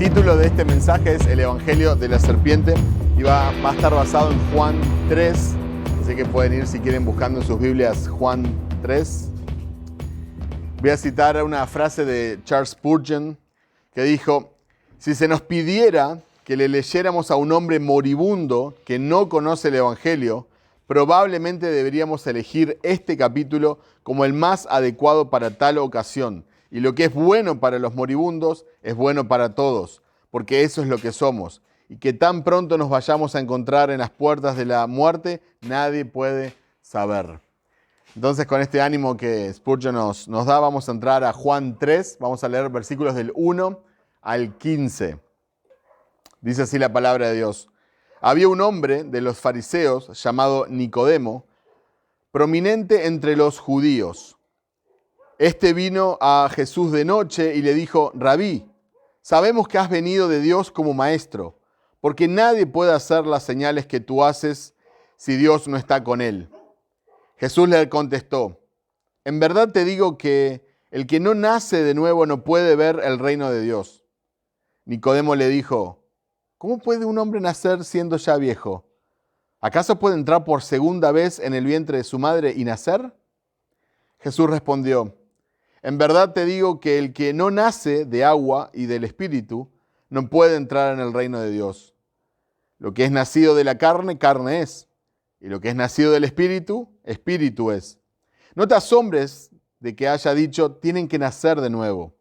título de este mensaje es El Evangelio de la Serpiente y va a estar basado en Juan 3, así que pueden ir si quieren buscando en sus Biblias Juan 3. Voy a citar una frase de Charles Spurgeon que dijo: si se nos pidiera que le leyéramos a un hombre moribundo que no conoce el Evangelio, probablemente deberíamos elegir este capítulo como el más adecuado para tal ocasión. Y lo que es bueno para los moribundos es bueno para todos, porque eso es lo que somos. Y que tan pronto nos vayamos a encontrar en las puertas de la muerte, nadie puede saber. Entonces, con este ánimo que Spurgeon nos da, vamos a entrar a Juan 3, vamos a leer versículos del 1 al 15. Dice así la palabra de Dios. Había un hombre de los fariseos llamado Nicodemo, prominente entre los judíos. Este vino a Jesús de noche y le dijo: Rabí, sabemos que has venido de Dios como maestro, porque nadie puede hacer las señales que tú haces si Dios no está con él. Jesús le contestó: en verdad te digo que el que no nace de nuevo no puede ver el reino de Dios. Nicodemo le dijo: ¿cómo puede un hombre nacer siendo ya viejo? ¿Acaso puede entrar por segunda vez en el vientre de su madre y nacer? Jesús respondió: en verdad te digo que el que no nace de agua y del Espíritu no puede entrar en el reino de Dios. Lo que es nacido de la carne, carne es, y lo que es nacido del Espíritu, Espíritu es. No te asombres de que haya dicho: tienen que nacer de nuevo.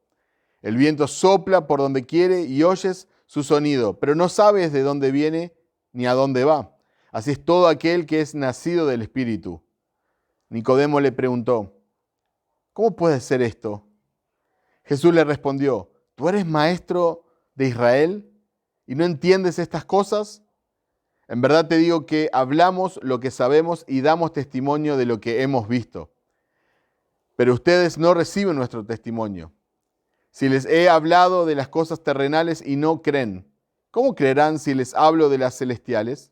El viento sopla por donde quiere y oyes su sonido, pero no sabes de dónde viene ni a dónde va. Así es todo aquel que es nacido del Espíritu. Nicodemo le preguntó: ¿cómo puede ser esto? Jesús le respondió: ¿tú eres maestro de Israel y no entiendes estas cosas? En verdad te digo que hablamos lo que sabemos y damos testimonio de lo que hemos visto. Pero ustedes no reciben nuestro testimonio. Si les he hablado de las cosas terrenales y no creen, ¿cómo creerán si les hablo de las celestiales?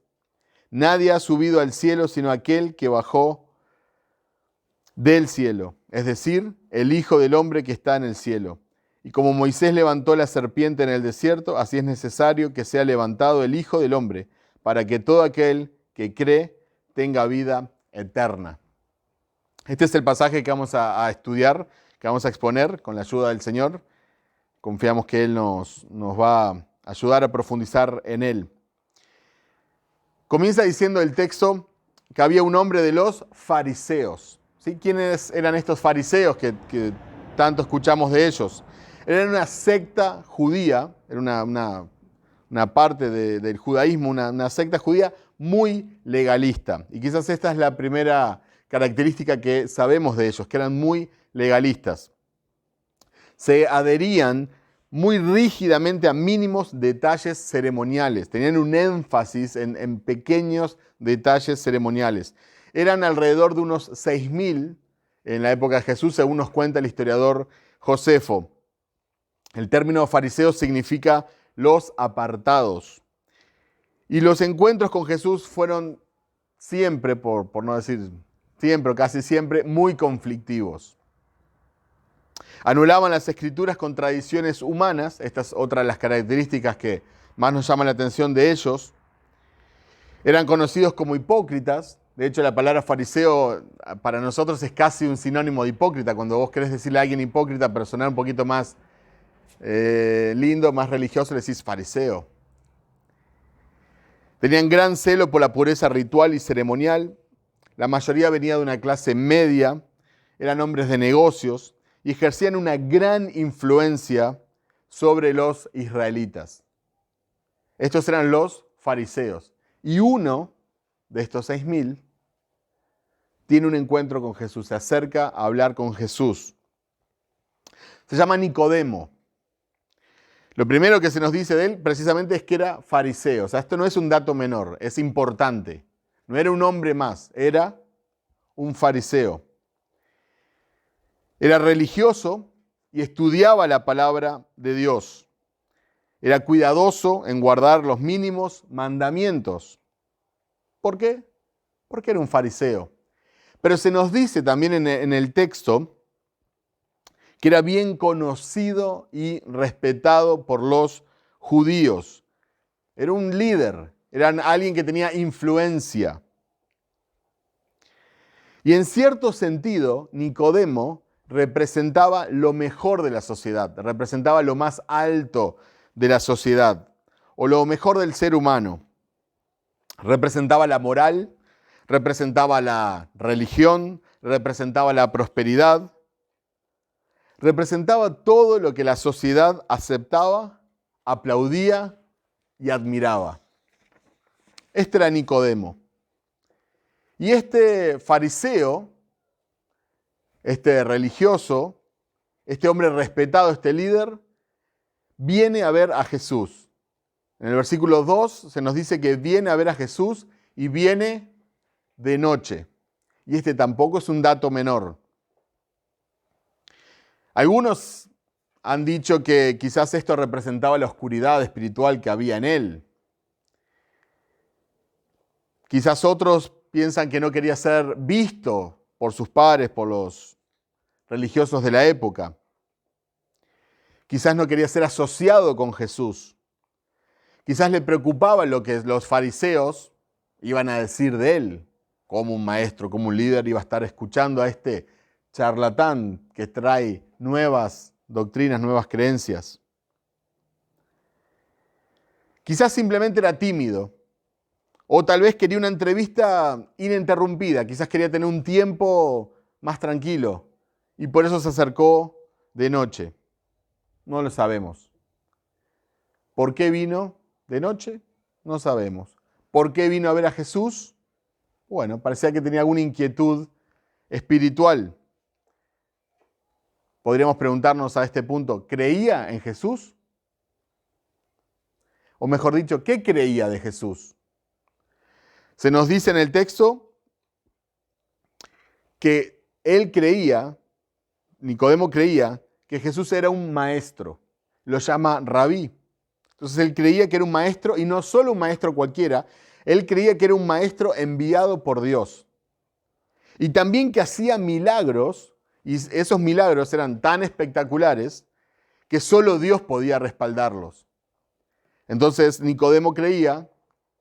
Nadie ha subido al cielo sino aquel que bajó del cielo, es decir, el Hijo del Hombre que está en el cielo. Y como Moisés levantó la serpiente en el desierto, así es necesario que sea levantado el Hijo del Hombre, para que todo aquel que cree tenga vida eterna. Este es el pasaje que vamos a estudiar, que vamos a exponer con la ayuda del Señor. Confiamos que Él nos va a ayudar a profundizar en él. Comienza diciendo el texto que había un hombre de los fariseos. ¿Sí? ¿Quiénes eran estos fariseos que tanto escuchamos de ellos? Eran una secta judía, era una parte del judaísmo, una secta judía muy legalista. Y quizás esta es la primera característica que sabemos de ellos, que eran muy legalistas. Se adherían muy rígidamente a mínimos detalles ceremoniales. Tenían un énfasis en pequeños detalles ceremoniales. Eran alrededor de unos 6.000 en la época de Jesús, según nos cuenta el historiador Josefo. El término fariseo significa los apartados. Y los encuentros con Jesús fueron siempre, por no decir siempre o casi siempre, muy conflictivos. Anulaban las escrituras con tradiciones humanas. Esta es otra de las características que más nos llama la atención de ellos. Eran conocidos como hipócritas. De hecho, la palabra fariseo para nosotros es casi un sinónimo de hipócrita. Cuando vos querés decirle a alguien hipócrita, pero sonar un poquito más lindo, más religioso, le decís fariseo. Tenían gran celo por la pureza ritual y ceremonial. La mayoría venía de una clase media. Eran hombres de negocios y ejercían una gran influencia sobre los israelitas. Estos eran los fariseos. Y uno de estos 6.000 tiene un encuentro con Jesús, se acerca a hablar con Jesús. Se llama Nicodemo. Lo primero que se nos dice de él precisamente es que era fariseo. O sea, esto no es un dato menor, es importante. No era un hombre más, era un fariseo. Era religioso y estudiaba la palabra de Dios. Era cuidadoso en guardar los mínimos mandamientos. ¿Por qué? Porque era un fariseo. Pero se nos dice también en el texto que era bien conocido y respetado por los judíos. Era un líder, era alguien que tenía influencia. Y en cierto sentido, Nicodemo representaba lo mejor de la sociedad, representaba lo más alto de la sociedad, o lo mejor del ser humano. Representaba la moral, representaba la religión, representaba la prosperidad, representaba todo lo que la sociedad aceptaba, aplaudía y admiraba. Este era Nicodemo. Y este fariseo, este religioso, este hombre respetado, este líder, viene a ver a Jesús. En el versículo 2 se nos dice que viene a ver a Jesús y viene de noche. Y este tampoco es un dato menor. Algunos han dicho que quizás esto representaba la oscuridad espiritual que había en él. Quizás otros piensan que no quería ser visto por sus padres, por los religiosos de la época. Quizás no quería ser asociado con Jesús. Quizás le preocupaba lo que los fariseos iban a decir de él, como un maestro, como un líder, iba a estar escuchando a este charlatán que trae nuevas doctrinas, nuevas creencias. Quizás simplemente era tímido, o tal vez quería una entrevista ininterrumpida, quizás quería tener un tiempo más tranquilo, y por eso se acercó de noche. No lo sabemos. ¿Por qué vino de noche? No sabemos. ¿Por qué vino a ver a Jesús? Bueno, parecía que tenía alguna inquietud espiritual. Podríamos preguntarnos a este punto, ¿creía en Jesús? O mejor dicho, ¿qué creía de Jesús? Se nos dice en el texto que él creía, Nicodemo creía, que Jesús era un maestro. Lo llama rabí. Entonces él creía que era un maestro, y no solo un maestro cualquiera, él creía que era un maestro enviado por Dios. Y también que hacía milagros, y esos milagros eran tan espectaculares que solo Dios podía respaldarlos. Entonces Nicodemo creía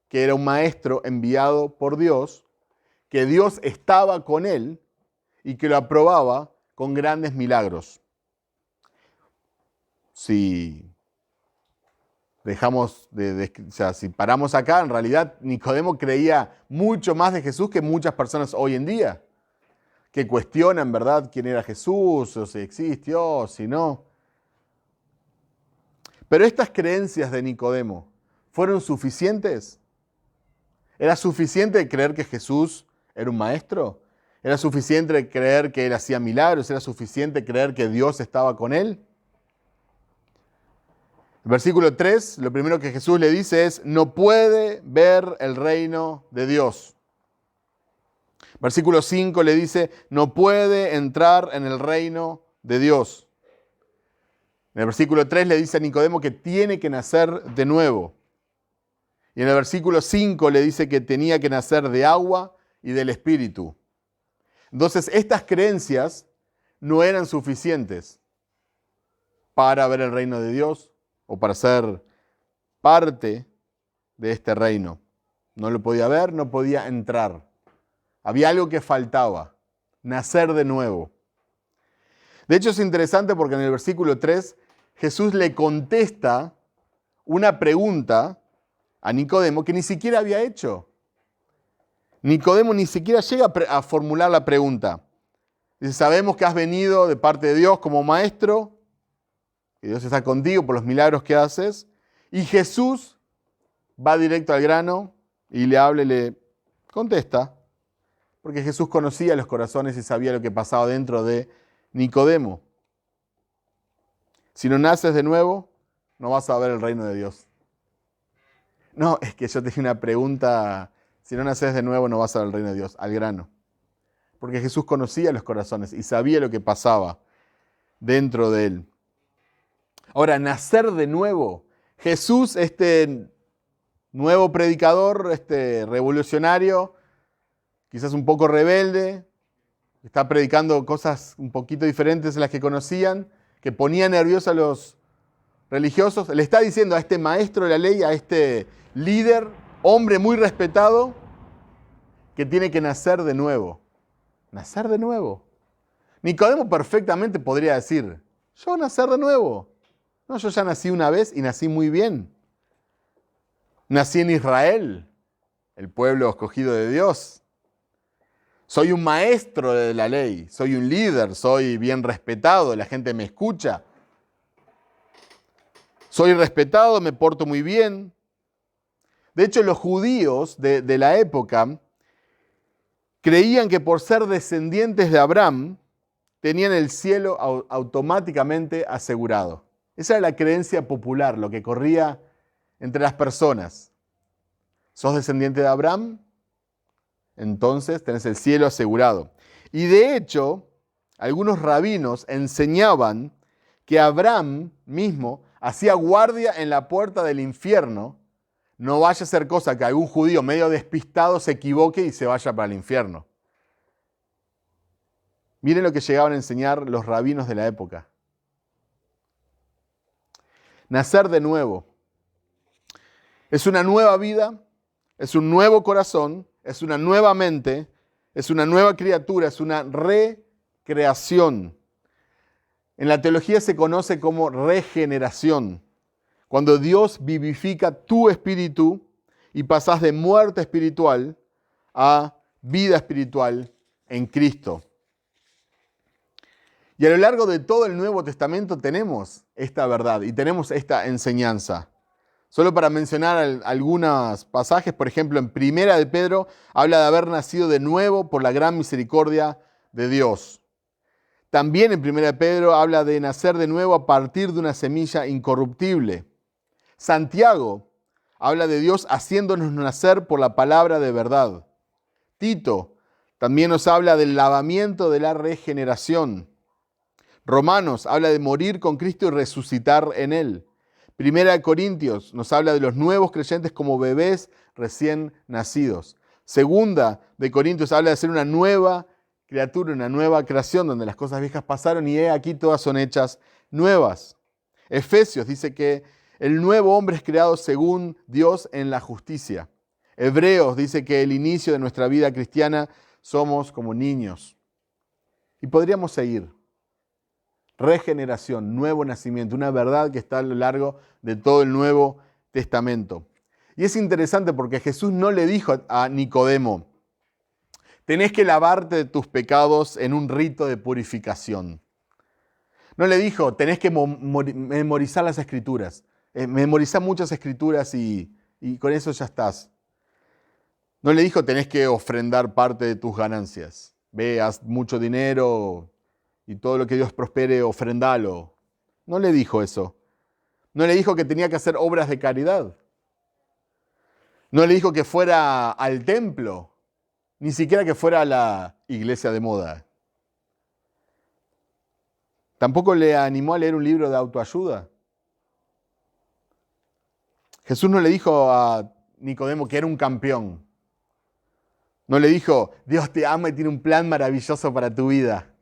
que era un maestro enviado por Dios, que Dios estaba con él y que lo aprobaba con grandes milagros. Si si paramos acá, en realidad Nicodemo creía mucho más de Jesús que muchas personas hoy en día, que cuestionan, ¿verdad?, quién era Jesús, o si existió, o si no. Pero estas creencias de Nicodemo, ¿fueron suficientes? ¿Era suficiente creer que Jesús era un maestro? ¿Era suficiente creer que él hacía milagros? ¿Era suficiente creer que Dios estaba con él? El versículo 3, lo primero que Jesús le dice es, no puede ver el reino de Dios. Versículo 5 le dice, no puede entrar en el reino de Dios. En el versículo 3 le dice a Nicodemo que tiene que nacer de nuevo. Y en el versículo 5 le dice que tenía que nacer de agua y del Espíritu. Entonces, estas creencias no eran suficientes para ver el reino de Dios o para ser parte de este reino. No lo podía ver, no podía entrar. Había algo que faltaba, nacer de nuevo. De hecho, es interesante porque en el versículo 3 Jesús le contesta una pregunta a Nicodemo que ni siquiera había hecho. Nicodemo ni siquiera llega a formular la pregunta. Dice, sabemos que has venido de parte de Dios como maestro, que Dios está contigo por los milagros que haces. Y Jesús va directo al grano y le habla y le contesta, porque Jesús conocía los corazones y sabía lo que pasaba dentro de Nicodemo. Si no naces de nuevo, no vas a ver el reino de Dios. No, es que yo tenía una pregunta. Si no naces de nuevo, no vas a ver el reino de Dios, al grano. Porque Jesús conocía los corazones y sabía lo que pasaba dentro de él. Ahora, nacer de nuevo. Jesús, este nuevo predicador, este revolucionario, quizás un poco rebelde, está predicando cosas un poquito diferentes a las que conocían, que ponía nerviosos religiosos, le está diciendo a este maestro de la ley, a este líder, hombre muy respetado, que tiene que nacer de nuevo. Nacer de nuevo. Nicodemo perfectamente podría decir, yo nacer de nuevo. No, yo ya nací una vez y nací muy bien. Nací en Israel, el pueblo escogido de Dios. Soy un maestro de la ley, soy un líder, soy bien respetado, la gente me escucha. Soy respetado, me porto muy bien. De hecho, los judíos de la época creían que por ser descendientes de Abraham, tenían el cielo automáticamente asegurado. Esa era la creencia popular, lo que corría entre las personas. ¿Sos descendiente de Abraham? Entonces tenés el cielo asegurado. Y de hecho, algunos rabinos enseñaban que Abraham mismo hacía guardia en la puerta del infierno. No vaya a ser cosa que algún judío medio despistado se equivoque y se vaya para el infierno. Miren lo que llegaban a enseñar los rabinos de la época. Nacer de nuevo. Es una nueva vida, es un nuevo corazón, es una nueva mente, es una nueva criatura, es una recreación. En la teología se conoce como regeneración. Cuando Dios vivifica tu espíritu y pasás de muerte espiritual a vida espiritual en Cristo. Y a lo largo de todo el Nuevo Testamento tenemos esta verdad y tenemos esta enseñanza. Solo para mencionar algunos pasajes, por ejemplo, en Primera de Pedro habla de haber nacido de nuevo por la gran misericordia de Dios. También en Primera de Pedro habla de nacer de nuevo a partir de una semilla incorruptible. Santiago habla de Dios haciéndonos nacer por la palabra de verdad. Tito también nos habla del lavamiento de la regeneración. Romanos habla de morir con Cristo y resucitar en Él. Primera de Corintios nos habla de los nuevos creyentes como bebés recién nacidos. Segunda de Corintios habla de ser una nueva criatura, una nueva creación, donde las cosas viejas pasaron y aquí todas son hechas nuevas. Efesios dice que el nuevo hombre es creado según Dios en la justicia. Hebreos dice que el inicio de nuestra vida cristiana somos como niños. Y podríamos seguir. Regeneración, nuevo nacimiento, una verdad que está a lo largo de todo el Nuevo Testamento. Y es interesante porque Jesús no le dijo a Nicodemo, tenés que lavarte de tus pecados en un rito de purificación. No le dijo, tenés que memorizar las escrituras. Memorizá muchas escrituras y con eso ya estás. No le dijo, tenés que ofrendar parte de tus ganancias. Veas mucho dinero y todo lo que Dios prospere, ofrendalo. No le dijo eso. No le dijo que tenía que hacer obras de caridad. No le dijo que fuera al templo, ni siquiera que fuera a la iglesia de moda. Tampoco le animó a leer un libro de autoayuda. Jesús no le dijo a Nicodemo que era un campeón. No le dijo, Dios te ama y tiene un plan maravilloso para tu vida.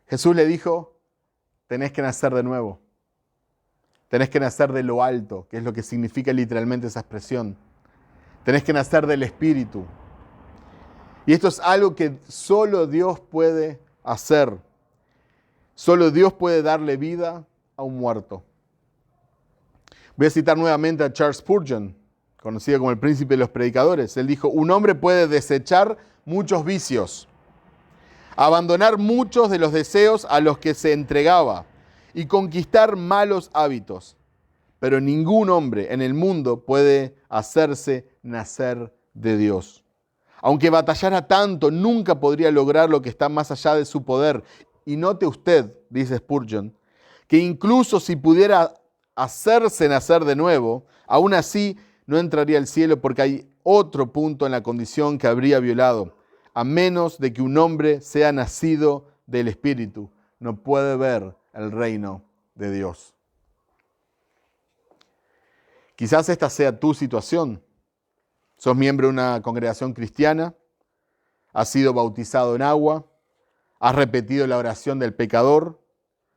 Jesús le dijo, tenés que nacer de nuevo. Tenés que nacer de lo alto, que es lo que significa literalmente esa expresión. Tenés que nacer del Espíritu. Y esto es algo que solo Dios puede hacer. Solo Dios puede darle vida a un muerto. Voy a citar nuevamente a Charles Spurgeon, conocido como el príncipe de los predicadores. Él dijo, un hombre puede desechar muchos vicios, abandonar muchos de los deseos a los que se entregaba y conquistar malos hábitos. Pero ningún hombre en el mundo puede hacerse nacer de Dios. Aunque batallara tanto, nunca podría lograr lo que está más allá de su poder. Y note usted, dice Spurgeon, que incluso si pudiera hacerse nacer de nuevo, aún así no entraría al cielo porque hay otro punto en la condición que habría violado. A menos de que un hombre sea nacido del Espíritu, no puede ver el reino de Dios. Quizás esta sea tu situación. Sos miembro de una congregación cristiana, has sido bautizado en agua, has repetido la oración del pecador,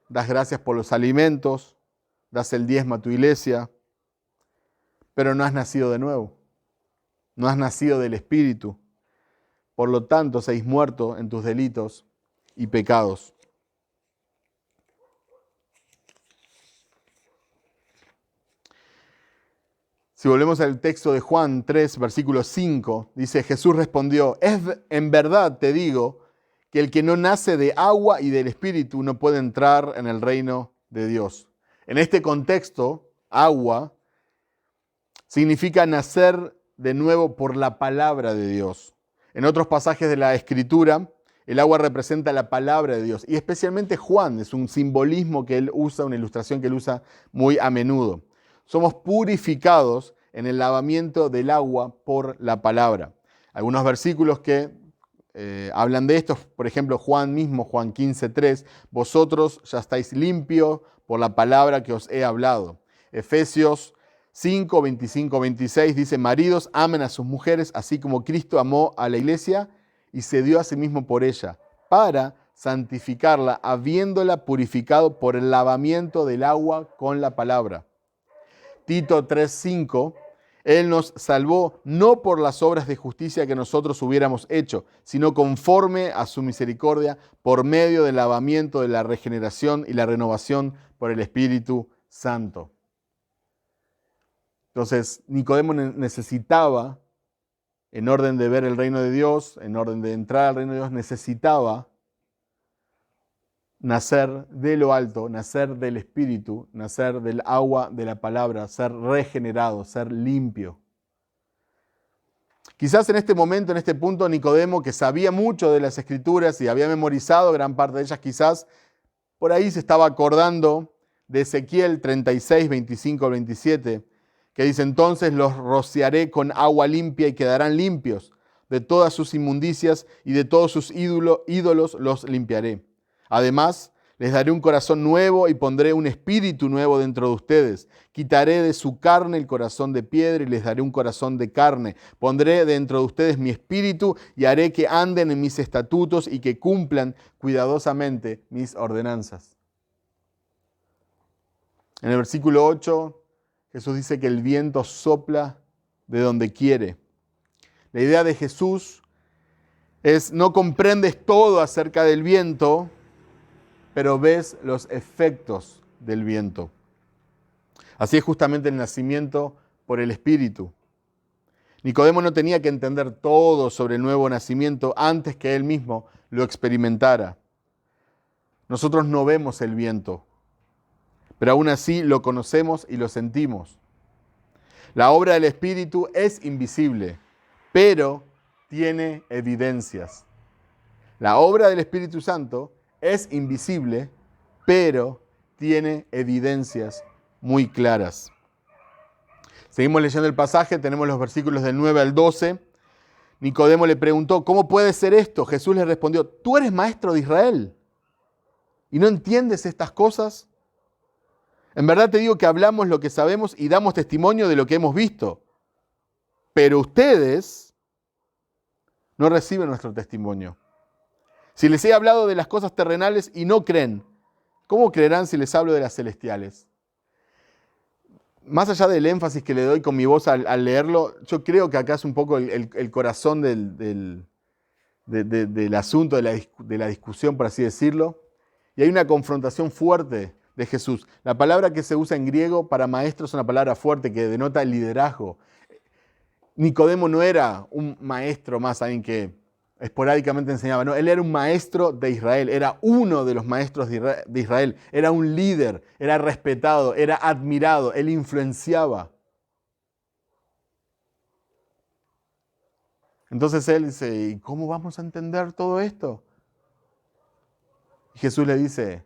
das gracias por los alimentos, das el diezmo a tu iglesia, pero no has nacido de nuevo, no has nacido del Espíritu. Por lo tanto, seis muerto en tus delitos y pecados. Si volvemos al texto de Juan 3, versículo 5, dice, Jesús respondió, en verdad te digo que el que no nace de agua y del Espíritu no puede entrar en el reino de Dios. En este contexto, agua significa nacer de nuevo por la palabra de Dios. En otros pasajes de la Escritura, el agua representa la palabra de Dios. Y especialmente Juan, es un simbolismo que él usa, una ilustración que él usa muy a menudo. Somos purificados en el lavamiento del agua por la palabra. Algunos versículos que hablan de esto, por ejemplo, Juan 15:3, vosotros ya estáis limpios por la palabra que os he hablado. Efesios 5, 25, 26 dice, maridos, amen a sus mujeres, así como Cristo amó a la iglesia y se dio a sí mismo por ella, para santificarla, habiéndola purificado por el lavamiento del agua con la palabra. Tito 3:5, Él nos salvó no por las obras de justicia que nosotros hubiéramos hecho, sino conforme a su misericordia, por medio del lavamiento de la regeneración y la renovación por el Espíritu Santo. Entonces, Nicodemo necesitaba, en orden de ver el reino de Dios, en orden de entrar al reino de Dios, necesitaba nacer de lo alto, nacer del Espíritu, nacer del agua de la palabra, ser regenerado, ser limpio. Quizás en este momento, en este punto, Nicodemo, que sabía mucho de las Escrituras y había memorizado gran parte de ellas, quizás por ahí se estaba acordando de Ezequiel 36, 25 al 27, que dice, entonces los rociaré con agua limpia y quedarán limpios. De todas sus inmundicias y de todos sus ídolos los limpiaré. Además, les daré un corazón nuevo y pondré un espíritu nuevo dentro de ustedes. Quitaré de su carne el corazón de piedra y les daré un corazón de carne. Pondré dentro de ustedes mi espíritu y haré que anden en mis estatutos y que cumplan cuidadosamente mis ordenanzas. En el versículo 8, Jesús dice que el viento sopla de donde quiere. La idea de Jesús es, no comprendes todo acerca del viento, pero ves los efectos del viento. Así es justamente el nacimiento por el Espíritu. Nicodemo no tenía que entender todo sobre el nuevo nacimiento antes que él mismo lo experimentara. Nosotros no vemos el viento, pero aún así lo conocemos y lo sentimos. La obra del Espíritu es invisible, pero tiene evidencias. La obra del Espíritu Santo es invisible, pero tiene evidencias muy claras. Seguimos leyendo el pasaje, tenemos los versículos del 9 al 12. Nicodemo le preguntó, ¿cómo puede ser esto? Jesús le respondió, ¿tú eres maestro de Israel y no entiendes estas cosas? En verdad te digo que hablamos lo que sabemos y damos testimonio de lo que hemos visto, pero ustedes no reciben nuestro testimonio. Si les he hablado de las cosas terrenales y no creen, ¿cómo creerán si les hablo de las celestiales? Más allá del énfasis que le doy con mi voz al leerlo, yo creo que acá es un poco el corazón del asunto, de la discusión, por así decirlo. Y hay una confrontación fuerte de Jesús. La palabra que se usa en griego para maestro es una palabra fuerte que denota el liderazgo. Nicodemo no era un maestro más, alguien que esporádicamente enseñaba. No, él era un maestro de Israel, era uno de los maestros de Israel, era un líder, era respetado, era admirado, él influenciaba. Entonces él dice, ¿y cómo vamos a entender todo esto? Y Jesús le dice,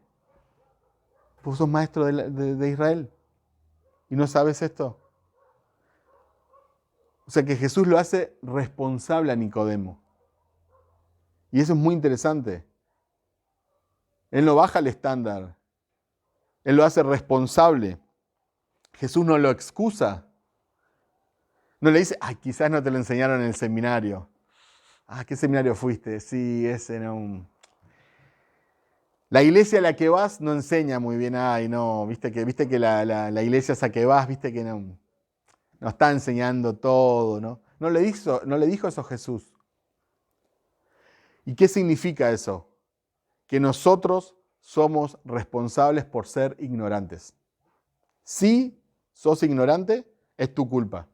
¿vos sos maestro de Israel y no sabes esto? O sea que Jesús lo hace responsable a Nicodemo. Y eso es muy interesante. Él no baja el estándar. Él lo hace responsable. Jesús no lo excusa. No le dice, ay, quizás no te lo enseñaron en el seminario. Ah, ¿qué seminario fuiste? Sí, ese no. La iglesia a la que vas no enseña muy bien, ay, no, viste que la iglesia a la que vas, viste que no está enseñando todo, ¿no? No le dijo eso a Jesús. ¿Y qué significa eso? Que nosotros somos responsables por ser ignorantes. Si sos ignorante, es tu culpa.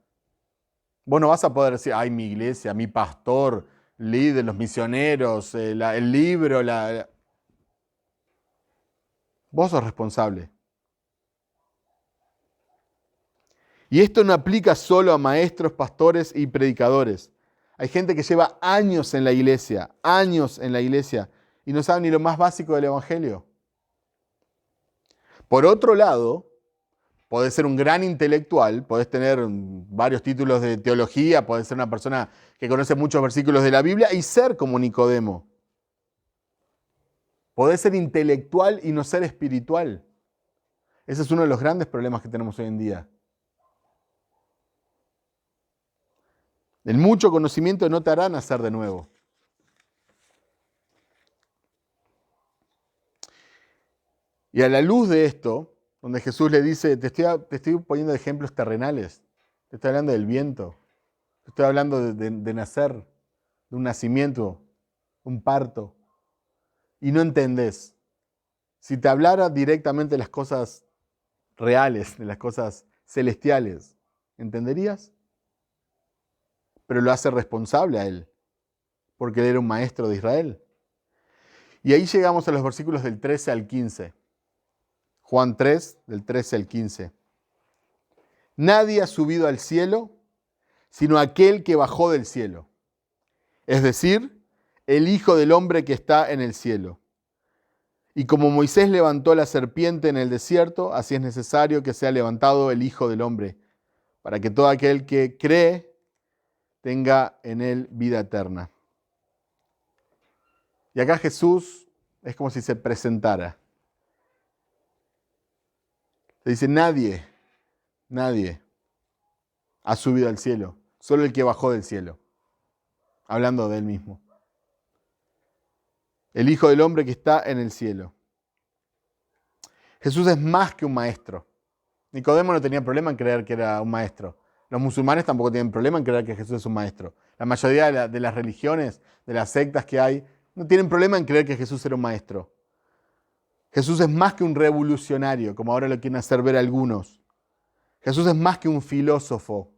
Vos no vas a poder decir, ay, mi iglesia, mi pastor, líder, los misioneros, el libro, Vos sos responsable. Y esto no aplica solo a maestros, pastores y predicadores. Hay gente que lleva años en la iglesia, y no sabe ni lo más básico del Evangelio. Por otro lado, podés ser un gran intelectual, podés tener varios títulos de teología, podés ser una persona que conoce muchos versículos de la Biblia y ser como Nicodemo. Podés ser intelectual y no ser espiritual. Ese es uno de los grandes problemas que tenemos hoy en día. El mucho conocimiento no te hará nacer de nuevo. Y a la luz de esto, donde Jesús le dice, te estoy poniendo ejemplos terrenales, te estoy hablando del viento, te estoy hablando de nacer, de un nacimiento, un parto, y no entendés. Si te hablara directamente de las cosas reales, de las cosas celestiales, ¿entenderías? Pero lo hace responsable a él, porque él era un maestro de Israel. Y ahí llegamos a los versículos del 13 al 15. Juan 3, del 13 al 15. Nadie ha subido al cielo, sino aquel que bajó del cielo, es decir, el Hijo del Hombre que está en el cielo. Y como Moisés levantó la serpiente en el desierto, así es necesario que sea levantado el Hijo del Hombre, para que todo aquel que cree tenga en él vida eterna. Y acá Jesús es como si se presentara. Se dice, nadie ha subido al cielo, solo el que bajó del cielo, hablando de él mismo. El Hijo del Hombre que está en el cielo. Jesús es más que un maestro. Nicodemo no tenía problema en creer que era un maestro. Los musulmanes tampoco tienen problema en creer que Jesús es un maestro. La mayoría de las religiones, de las sectas que hay, no tienen problema en creer que Jesús era un maestro. Jesús es más que un revolucionario, como ahora lo quieren hacer ver algunos. Jesús es más que un filósofo.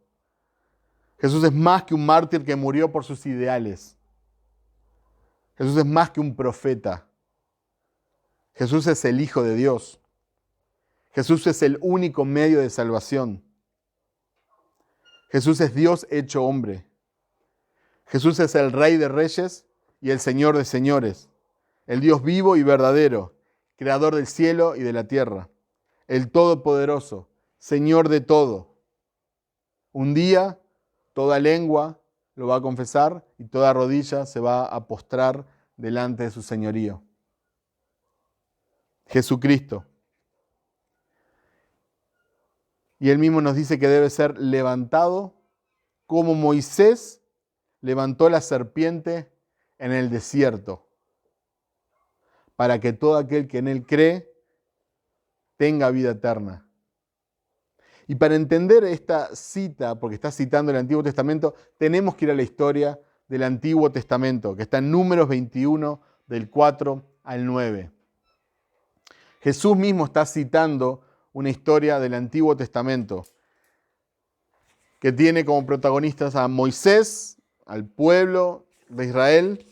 Jesús es más que un mártir que murió por sus ideales. Jesús es más que un profeta. Jesús es el Hijo de Dios. Jesús es el único medio de salvación. Jesús es Dios hecho hombre. Jesús es el Rey de Reyes y el Señor de Señores, el Dios vivo y verdadero, Creador del cielo y de la tierra, el Todopoderoso, Señor de todo. Un día toda lengua lo va a confesar y toda rodilla se va a postrar delante de su señorío. Jesucristo. Y él mismo nos dice que debe ser levantado como Moisés levantó la serpiente en el desierto, para que todo aquel que en él cree tenga vida eterna. Y para entender esta cita, porque está citando el Antiguo Testamento, tenemos que ir a la historia del Antiguo Testamento, que está en Números 21, del 4 al 9. Jesús mismo está citando una historia del Antiguo Testamento que tiene como protagonistas a Moisés, al pueblo de Israel,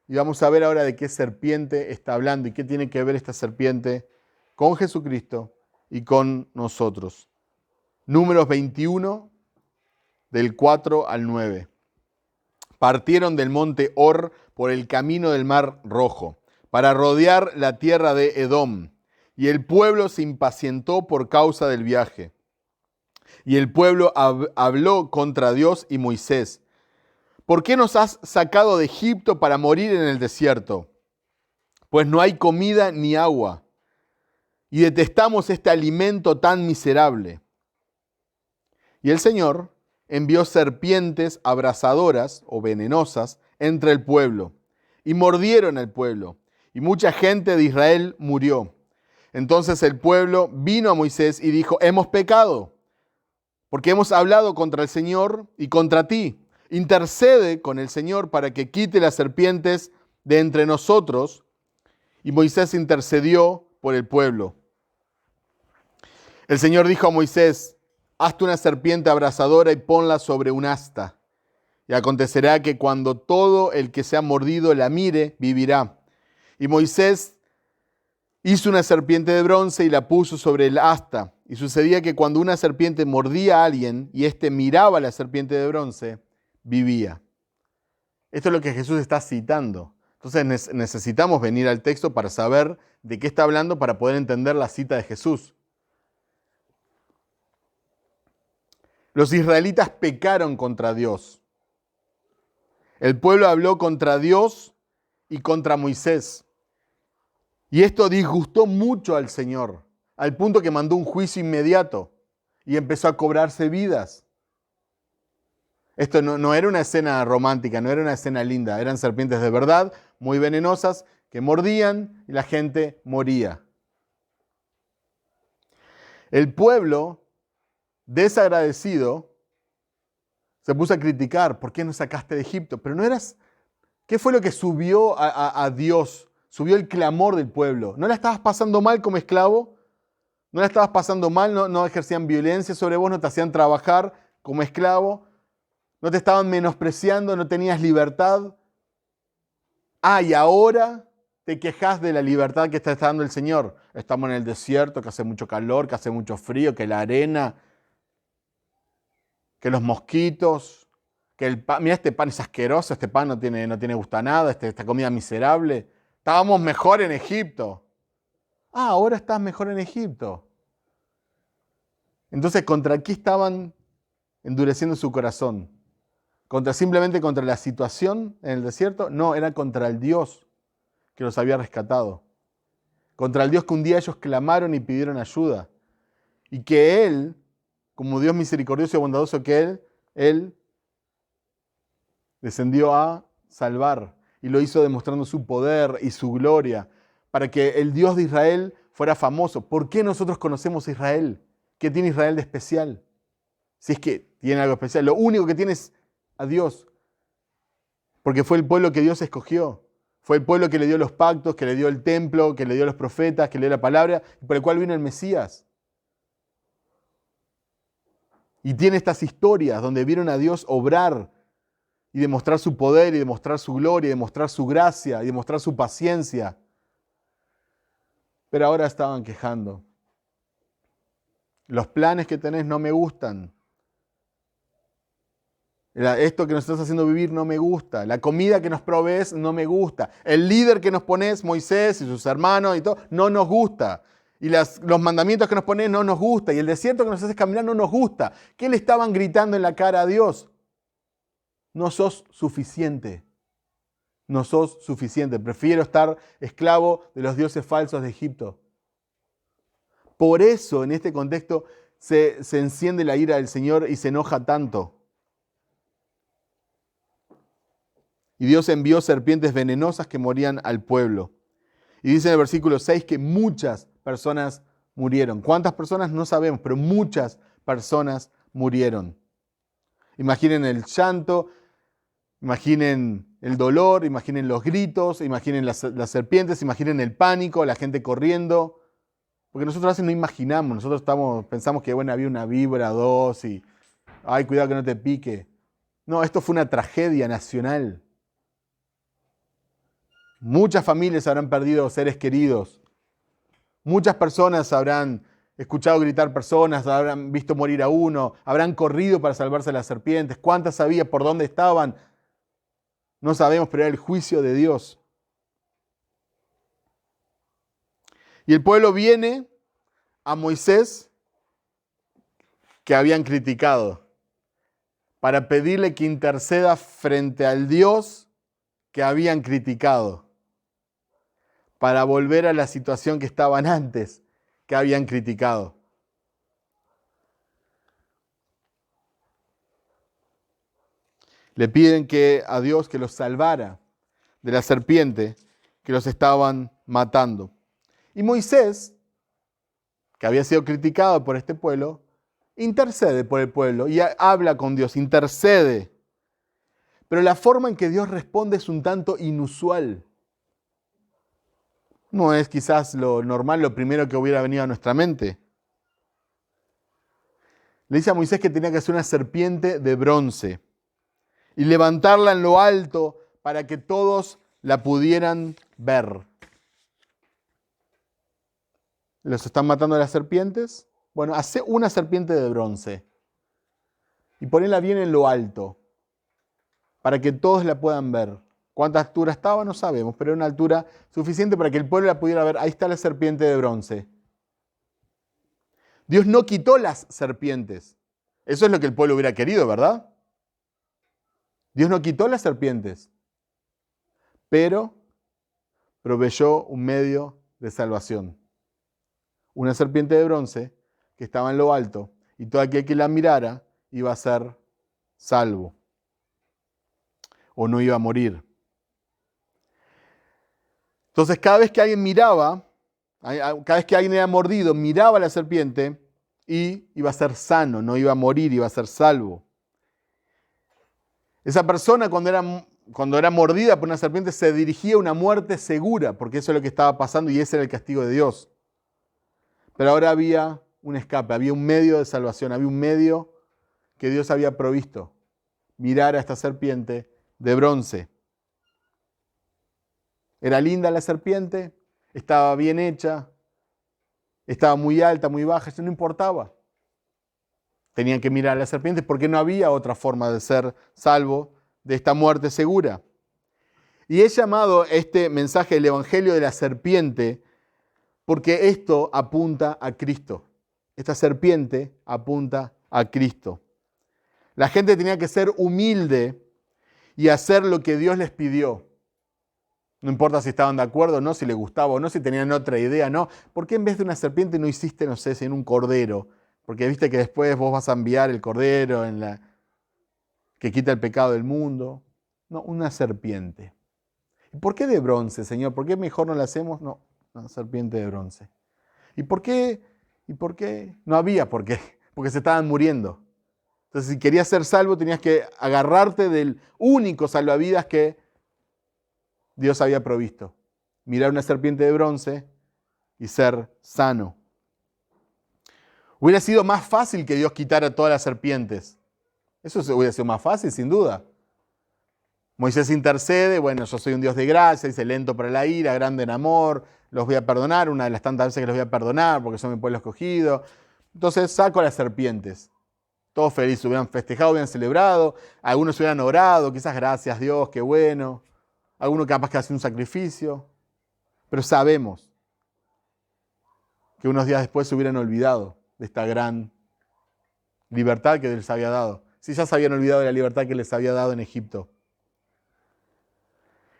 y vamos a ver ahora de qué serpiente está hablando y qué tiene que ver esta serpiente con Jesucristo y con nosotros. Números 21, del 4 al 9. Partieron del monte Hor por el camino del Mar Rojo, para rodear la tierra de Edom, y el pueblo se impacientó por causa del viaje. Y el pueblo habló contra Dios y Moisés: ¿por qué nos has sacado de Egipto para morir en el desierto? Pues no hay comida ni agua, y detestamos este alimento tan miserable. Y el Señor envió serpientes abrasadoras o venenosas entre el pueblo, y mordieron al pueblo, y mucha gente de Israel murió. Entonces el pueblo vino a Moisés y dijo, hemos pecado, porque hemos hablado contra el Señor y contra ti. Intercede con el Señor para que quite las serpientes de entre nosotros. Y Moisés intercedió por el pueblo. El Señor dijo a Moisés, hazte una serpiente abrasadora y ponla sobre un asta. Y acontecerá que cuando todo el que sea mordido la mire, vivirá. Y Moisés hizo una serpiente de bronce y la puso sobre el asta. Y sucedía que cuando una serpiente mordía a alguien y éste miraba a la serpiente de bronce, vivía. Esto es lo que Jesús está citando. Entonces necesitamos venir al texto para saber de qué está hablando para poder entender la cita de Jesús. Los israelitas pecaron contra Dios. El pueblo habló contra Dios y contra Moisés. Y esto disgustó mucho al Señor, al punto que mandó un juicio inmediato y empezó a cobrarse vidas. Esto no era una escena romántica, no era una escena linda, eran serpientes de verdad, muy venenosas, que mordían y la gente moría. El pueblo, desagradecido, se puso a criticar, ¿por qué no sacaste de Egipto? Pero no eras, ¿qué fue lo que subió a Dios? Subió el clamor del pueblo. ¿No la estabas pasando mal como esclavo? ¿No la estabas pasando mal? ¿No ejercían violencia sobre vos? ¿No te hacían trabajar como esclavo? ¿No te estaban menospreciando? ¿No tenías libertad? Y ahora te quejas de la libertad que te está dando el Señor. Estamos en el desierto, que hace mucho calor, que hace mucho frío, que la arena, que los mosquitos, que el pan, mira este pan es asqueroso, este pan no tiene gusto a nada, esta comida miserable. Estábamos mejor en Egipto. Ahora estás mejor en Egipto. Entonces, ¿contra qué estaban endureciendo su corazón? ¿Simplemente contra la situación en el desierto? No, era contra el Dios que los había rescatado. Contra el Dios que un día ellos clamaron y pidieron ayuda. Y que Él, como Dios misericordioso y bondadoso que Él descendió a salvar. Y lo hizo demostrando su poder y su gloria, para que el Dios de Israel fuera famoso. ¿Por qué nosotros conocemos a Israel? ¿Qué tiene Israel de especial? Si es que tiene algo especial. Lo único que tiene es a Dios. Porque fue el pueblo que Dios escogió. Fue el pueblo que le dio los pactos, que le dio el templo, que le dio los profetas, que le dio la palabra, y por el cual vino el Mesías. Y tiene estas historias donde vieron a Dios obrar y demostrar su poder, y demostrar su gloria, y demostrar su gracia, y demostrar su paciencia. Pero ahora estaban quejando. Los planes que tenés no me gustan. Esto que nos estás haciendo vivir no me gusta. La comida que nos provees no me gusta. El líder que nos pones, Moisés y sus hermanos y todo, no nos gusta. Y los mandamientos que nos pones no nos gusta. Y el desierto que nos haces caminar no nos gusta. ¿Qué le estaban gritando en la cara a Dios? No sos suficiente. No sos suficiente. Prefiero estar esclavo de los dioses falsos de Egipto. Por eso, en este contexto, se enciende la ira del Señor y se enoja tanto. Y Dios envió serpientes venenosas que morían al pueblo. Y dice en el versículo 6 que muchas personas murieron. ¿Cuántas personas? No sabemos, pero muchas personas murieron. Imaginen el llanto, imaginen el dolor, imaginen los gritos, imaginen las serpientes, imaginen el pánico, la gente corriendo. Porque nosotros a veces no imaginamos, nosotros pensamos que había una víbora, dos y cuidado que no te pique. No, esto fue una tragedia nacional. Muchas familias habrán perdido seres queridos. Muchas personas habrán escuchado gritar personas, habrán visto morir a uno, habrán corrido para salvarse de las serpientes. ¿Cuántas había? ¿Por dónde estaban? No sabemos, pero era el juicio de Dios. Y el pueblo viene a Moisés, que habían criticado, para pedirle que interceda frente al Dios que habían criticado, para volver a la situación que estaban antes, que habían criticado. Le piden a Dios que los salvara de la serpiente que los estaban matando. Y Moisés, que había sido criticado por este pueblo, intercede por el pueblo y habla con Dios, intercede. Pero la forma en que Dios responde es un tanto inusual. No es quizás lo normal, lo primero que hubiera venido a nuestra mente. Le dice a Moisés que tenía que hacer una serpiente de bronce y levantarla en lo alto para que todos la pudieran ver. ¿Los están matando a las serpientes? Bueno, hace una serpiente de bronce y ponela bien en lo alto para que todos la puedan ver. ¿Cuánta altura estaba? No sabemos, pero era una altura suficiente para que el pueblo la pudiera ver. Ahí está la serpiente de bronce. Dios no quitó las serpientes. Eso es lo que el pueblo hubiera querido, ¿verdad? Dios no quitó las serpientes, pero proveyó un medio de salvación. Una serpiente de bronce que estaba en lo alto y todo aquel que la mirara iba a ser salvo o no iba a morir. Entonces cada vez que alguien miraba, cada vez que alguien era mordido, miraba a la serpiente y iba a ser sano, no iba a morir, iba a ser salvo. Esa persona cuando era mordida por una serpiente se dirigía a una muerte segura, porque eso es lo que estaba pasando y ese era el castigo de Dios. Pero ahora había un escape, había un medio de salvación, había un medio que Dios había provisto. Mirar a esta serpiente de bronce. Era linda la serpiente, estaba bien hecha, estaba muy alta, muy baja, eso no importaba. Tenían que mirar a la serpiente porque no había otra forma de ser salvo de esta muerte segura. Y he llamado este mensaje el Evangelio de la serpiente porque esto apunta a Cristo. Esta serpiente apunta a Cristo. La gente tenía que ser humilde y hacer lo que Dios les pidió. No importa si estaban de acuerdo o no, si les gustaba o no, si tenían otra idea, no. ¿Por qué en vez de una serpiente no hiciste, no sé, en un cordero? Porque viste que después vos vas a enviar el cordero que quita el pecado del mundo. No, una serpiente. ¿Y por qué de bronce, Señor? ¿Por qué mejor no la hacemos? No, una serpiente de bronce. ¿Y por qué? No había por qué, porque se estaban muriendo. Entonces, si querías ser salvo, tenías que agarrarte del único salvavidas que Dios había provisto. Mirar una serpiente de bronce y ser sano. Hubiera sido más fácil que Dios quitara todas las serpientes. Eso hubiera sido más fácil, sin duda. Moisés intercede, bueno, yo soy un Dios de gracia, dice lento para la ira, grande en amor, los voy a perdonar, una de las tantas veces que los voy a perdonar porque son mi pueblo escogido. Entonces saco a las serpientes. Todos felices, hubieran festejado, hubieran celebrado, algunos hubieran orado, quizás gracias Dios, qué bueno. Algunos capaz que hacen un sacrificio. Pero sabemos que unos días después se hubieran olvidado de esta gran libertad que les había dado. Si ya se habían olvidado de la libertad que les había dado en Egipto.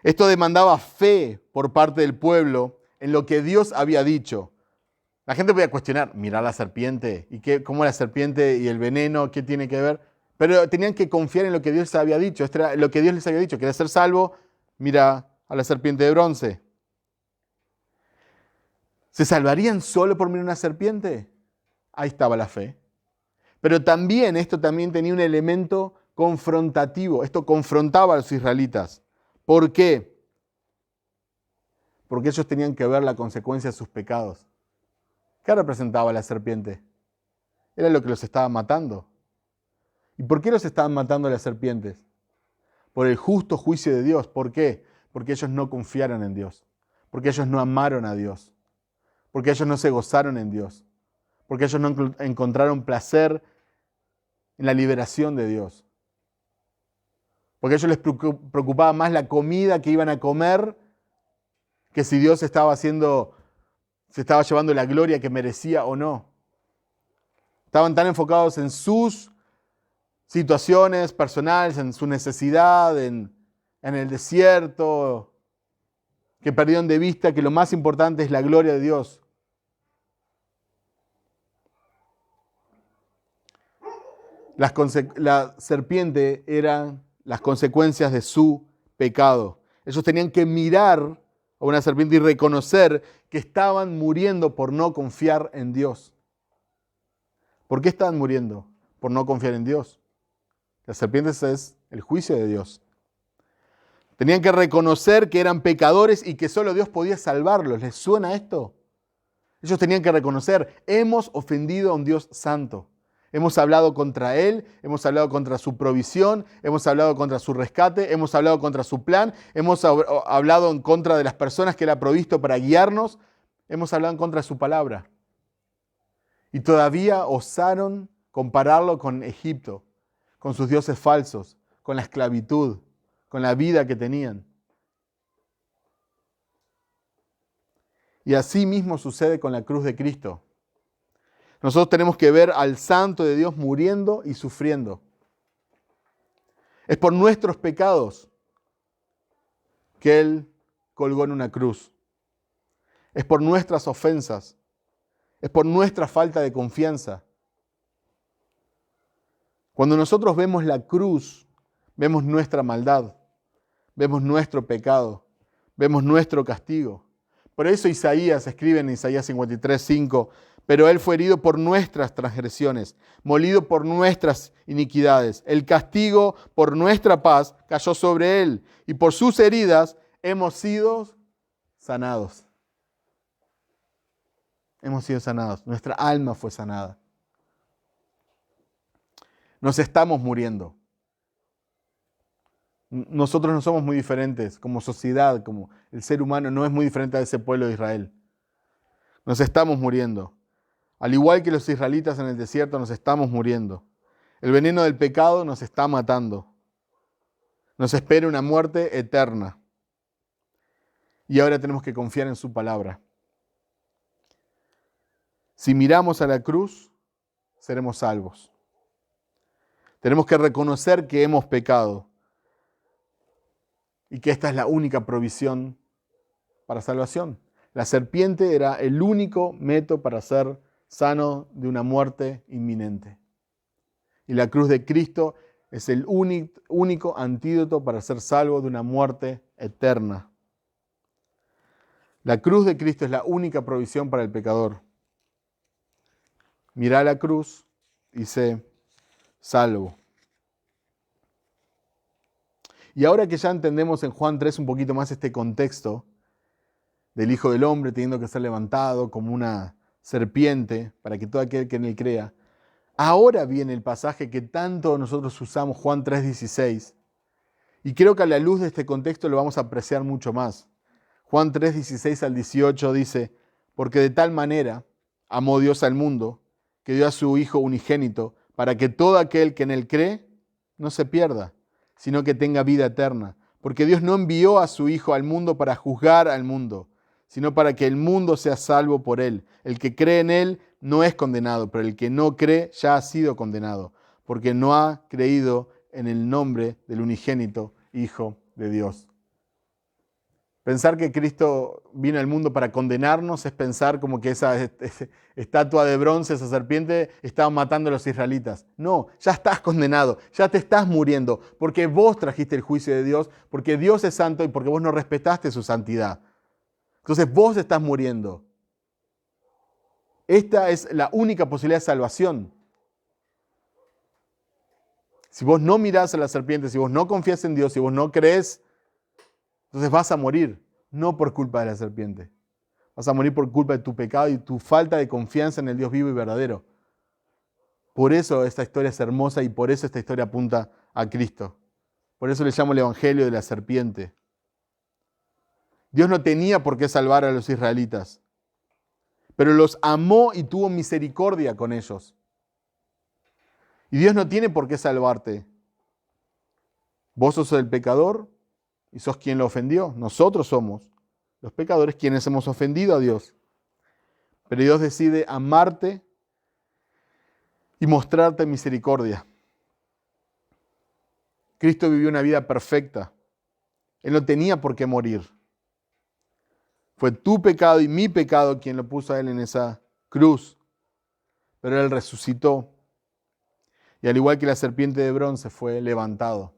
Esto demandaba fe por parte del pueblo en lo que Dios había dicho. La gente podía cuestionar, mirar la serpiente, ¿y cómo la serpiente y el veneno, qué tiene que ver? Pero tenían que confiar en lo que Dios les había dicho. Esto era lo que Dios les había dicho. ¿Querés ser salvo? Mira a la serpiente de bronce. ¿Se salvarían solo por mirar una serpiente? Ahí estaba la fe. Pero esto también tenía un elemento confrontativo. Esto confrontaba a los israelitas. ¿Por qué? Porque ellos tenían que ver la consecuencia de sus pecados. ¿Qué representaba la serpiente? Era lo que los estaba matando. ¿Y por qué los estaban matando las serpientes? Por el justo juicio de Dios. ¿Por qué? Porque ellos no confiaron en Dios. Porque ellos no amaron a Dios. Porque ellos no se gozaron en Dios. Porque ellos no encontraron placer en la liberación de Dios. Porque a ellos les preocupaba más la comida que iban a comer que si Dios se estaba llevando la gloria que merecía o no. Estaban tan enfocados en sus situaciones personales, en su necesidad, en el desierto, que perdieron de vista que lo más importante es la gloria de Dios. La serpiente eran las consecuencias de su pecado. Ellos tenían que mirar o una serpiente y reconocer que estaban muriendo por no confiar en Dios. ¿Por qué estaban muriendo? Por no confiar en Dios. Las serpientes es el juicio de Dios. Tenían que reconocer que eran pecadores y que solo Dios podía salvarlos. ¿Les suena esto? Ellos tenían que reconocer, hemos ofendido a un Dios santo. Hemos hablado contra Él, hemos hablado contra su provisión, hemos hablado contra su rescate, hemos hablado contra su plan, hemos hablado en contra de las personas que Él ha provisto para guiarnos, hemos hablado en contra de su palabra. Y todavía osaron compararlo con Egipto, con sus dioses falsos, con la esclavitud, con la vida que tenían. Y así mismo sucede con la cruz de Cristo. Nosotros tenemos que ver al Santo de Dios muriendo y sufriendo. Es por nuestros pecados que Él colgó en una cruz. Es por nuestras ofensas. Es por nuestra falta de confianza. Cuando nosotros vemos la cruz, vemos nuestra maldad, vemos nuestro pecado, vemos nuestro castigo. Por eso Isaías escribe en Isaías 53:5, pero Él fue herido por nuestras transgresiones, molido por nuestras iniquidades. El castigo por nuestra paz cayó sobre Él, y por sus heridas hemos sido sanados. Hemos sido sanados. Nuestra alma fue sanada. Nos estamos muriendo. Nosotros no somos muy diferentes como sociedad, como el ser humano no es muy diferente a ese pueblo de Israel. Nos estamos muriendo. Al igual que los israelitas en el desierto, nos estamos muriendo. El veneno del pecado nos está matando. Nos espera una muerte eterna. Y ahora tenemos que confiar en su palabra. Si miramos a la cruz, seremos salvos. Tenemos que reconocer que hemos pecado y que esta es la única provisión para salvación. La serpiente era el único método para ser sano de una muerte inminente. Y la cruz de Cristo es el único antídoto para ser salvo de una muerte eterna. La cruz de Cristo es la única provisión para el pecador. Mira la cruz y sé salvo. Y ahora que ya entendemos en Juan 3 un poquito más este contexto del Hijo del Hombre teniendo que ser levantado como una serpiente para que todo aquel que en él crea, ahora viene el pasaje que tanto nosotros usamos, Juan 3:16, y creo que a la luz de este contexto lo vamos a apreciar mucho más. Juan 3:16 al 18 dice, porque de tal manera amó Dios al mundo, que dio a su Hijo unigénito, para que todo aquel que en él cree no se pierda, sino que tenga vida eterna. Porque Dios no envió a su Hijo al mundo para juzgar al mundo, sino para que el mundo sea salvo por él. El que cree en él no es condenado, pero el que no cree ya ha sido condenado, porque no ha creído en el nombre del unigénito Hijo de Dios. Pensar que Cristo vino al mundo para condenarnos es pensar como que esa estatua de bronce, esa serpiente, estaba matando a los israelitas. No, ya estás condenado, ya te estás muriendo, porque vos trajiste el juicio de Dios, porque Dios es santo y porque vos no respetaste su santidad. Entonces vos estás muriendo. Esta es la única posibilidad de salvación. Si vos no mirás a la serpiente, si vos no confías en Dios, si vos no crees, entonces vas a morir, no por culpa de la serpiente. Vas a morir por culpa de tu pecado y tu falta de confianza en el Dios vivo y verdadero. Por eso esta historia es hermosa y por eso esta historia apunta a Cristo. Por eso le llamo el Evangelio de la serpiente. Dios no tenía por qué salvar a los israelitas, pero los amó y tuvo misericordia con ellos. Y Dios no tiene por qué salvarte. Vos sos el pecador y sos quien lo ofendió. Nosotros somos los pecadores quienes hemos ofendido a Dios. Pero Dios decide amarte y mostrarte misericordia. Cristo vivió una vida perfecta. Él no tenía por qué morir. Fue tu pecado y mi pecado quien lo puso a Él en esa cruz. Pero Él resucitó. Y al igual que la serpiente de bronce fue levantado.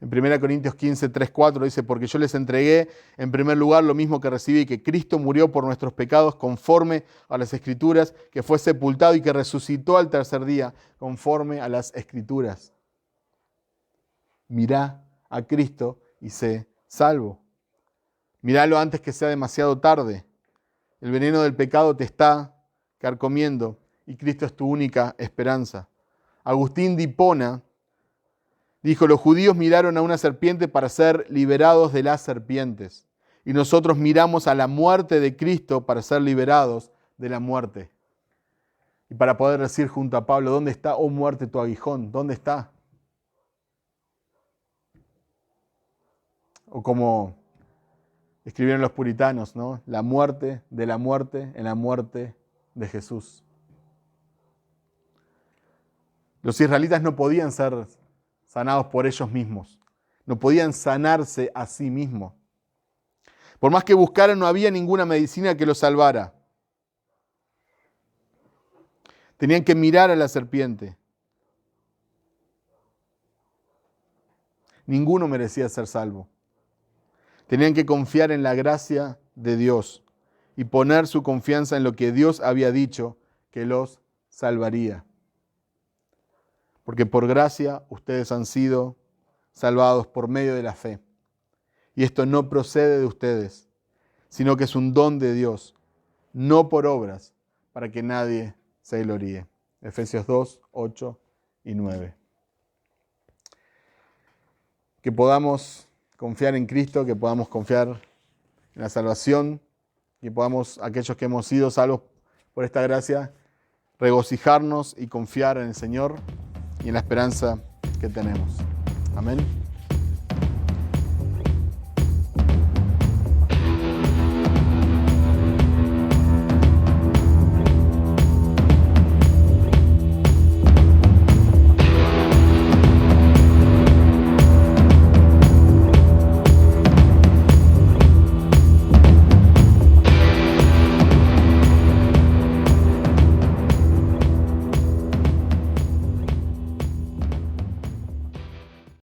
En 1 Corintios 15, 3, 4 dice, porque yo les entregué en primer lugar lo mismo que recibí, que Cristo murió por nuestros pecados conforme a las Escrituras, que fue sepultado y que resucitó al tercer día conforme a las Escrituras. Mirá a Cristo y sé salvo. Míralo antes que sea demasiado tarde. El veneno del pecado te está carcomiendo y Cristo es tu única esperanza. Agustín de Hipona dijo, los judíos miraron a una serpiente para ser liberados de las serpientes. Y nosotros miramos a la muerte de Cristo para ser liberados de la muerte. Y para poder decir junto a Pablo, ¿dónde está, oh muerte, tu aguijón? ¿Dónde está? O como escribieron los puritanos, ¿no? La muerte de la muerte en la muerte de Jesús. Los israelitas no podían ser sanados por ellos mismos. No podían sanarse a sí mismos. Por más que buscaran, no había ninguna medicina que los salvara. Tenían que mirar a la serpiente. Ninguno merecía ser salvo. Tenían que confiar en la gracia de Dios y poner su confianza en lo que Dios había dicho que los salvaría. Porque por gracia ustedes han sido salvados por medio de la fe. Y esto no procede de ustedes, sino que es un don de Dios, no por obras, para que nadie se gloríe. Efesios 2, 8 y 9. Que podamos confiar en Cristo, que podamos confiar en la salvación, que podamos, aquellos que hemos sido salvos por esta gracia, regocijarnos y confiar en el Señor y en la esperanza que tenemos. Amén.